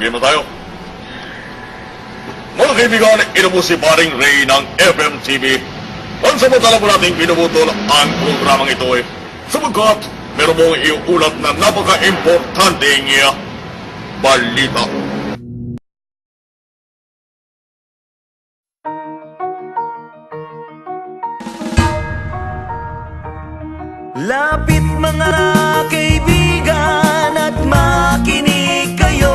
Bima tayo. Mga kaibigan, ito po si Paring Ray ng FMTV. Pansamantala po natin pinubutol ang programang ito sapagkat meron mong iuulat na napaka-importanteng balita. Lapit mga kaibigan at makinig kayo.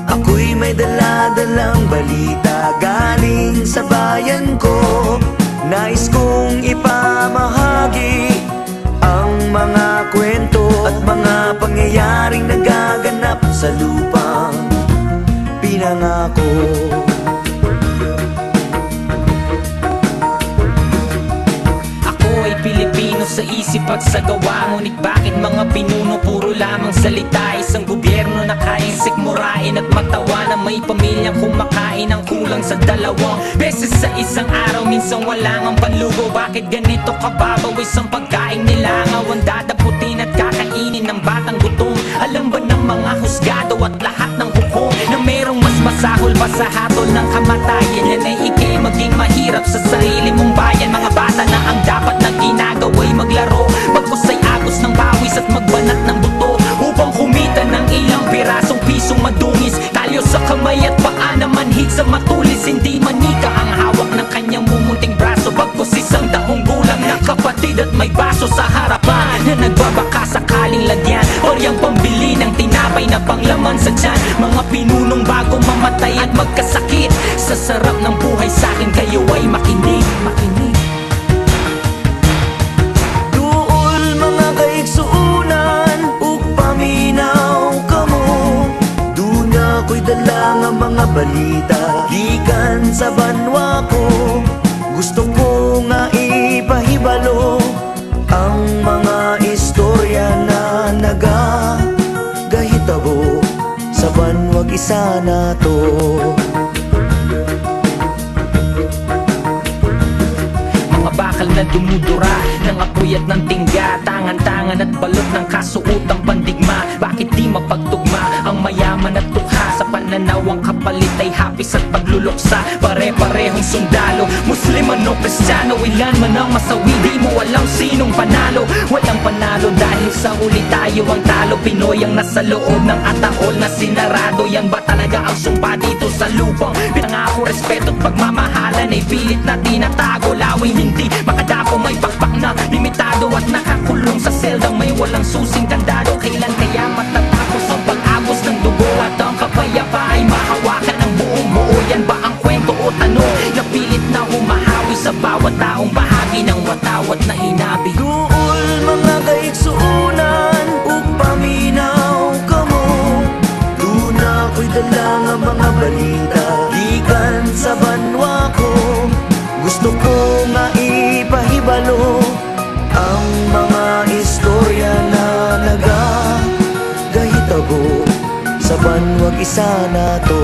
Ako'y may dala-dalang balita galing sa bayan ko. Nais kong ipamahagi ang mga kwento at mga pangyayaring nagaganap sa lupang pinangako. Pilipino sa isip at sa gawa. Ngunit bakit mga pinuno puro lamang salita? Isang gobyerno na kayang sikmurain at matawa na may pamilyang kumakain ng kulang sa 2 beses sa isang araw. Minsan wala ngang panlugo. Bakit ganito kababaw isang pagkain nila? Ngawan dadaputin at kakainin ng batang gutom. Alam ba ng mga husgado at lahat ng hukom na merong mas masahol pa sa hatol ng kamatayan? Yan ay ikay maging mahirap sa sarili mong bayan. Mga bata na ang dapat na ginagawa'y maglaro, pagkusay agos ng bawis at magbanat ng buto upang kumita ng ilang pirasong pisong madungis. Talyo sa kamay at paa na manhid sa matulis. Hindi manika ang hawak ng kanyang mumunting braso, bagkus isang taong gulang na kapatid at may baso sa harapan na nagbabaka sakaling lagyan oryang pambili ng tinapay na panglaman sa tiyan. Mga pinunong bago mamatay at magkasakit sa sarap ng buhay, sa'kin kayo ay makinig. Dala nga mga balita gikan sa banwa ko. Gusto ko nga ipahibalo ang mga istorya na nagagahitabo sa banwag isa na to. Mga bakal na dumudura ng apoy at ng tingga, tangan-tangan at balot ng kasuotang pandigma. Bakit di mapagtugma ang mayaman at tukha? Sa pananaw ang kapalit ay hapis at pagluluksa. Pare-parehong sundalo, Muslim o Kristiyano, ilan man ang masawi, di mo alam sinong panalo. Walang panalo dahil sa huli tayo ang talo. Pinoy ang nasa loob ng ataol na sinarado. Yan ba talaga ang sumpa dito sa lupang pinangako? Respeto at pagmamahalan ay pilit na tinatago. Lawing hindi makadapo, may pakpak na limitado at nakakulong sa seldang may walang susing kandado. Kailan kaya matatapos ang pag-agos ng dugo at ang kapayapa ay mahawakan ng buong buo? Yan ba ang kwento o tanong na pilit na humahawi sa bawat taong bahagi ng watawat na hinabi? Duol mga kaigsuunan ug paminaw kamo. Doon ako'y dala nga mga balita gikan sa banwa ko. Gusto ko nga ipahibalo ang mga istorya na nagagahitabo sa banwag isa na to.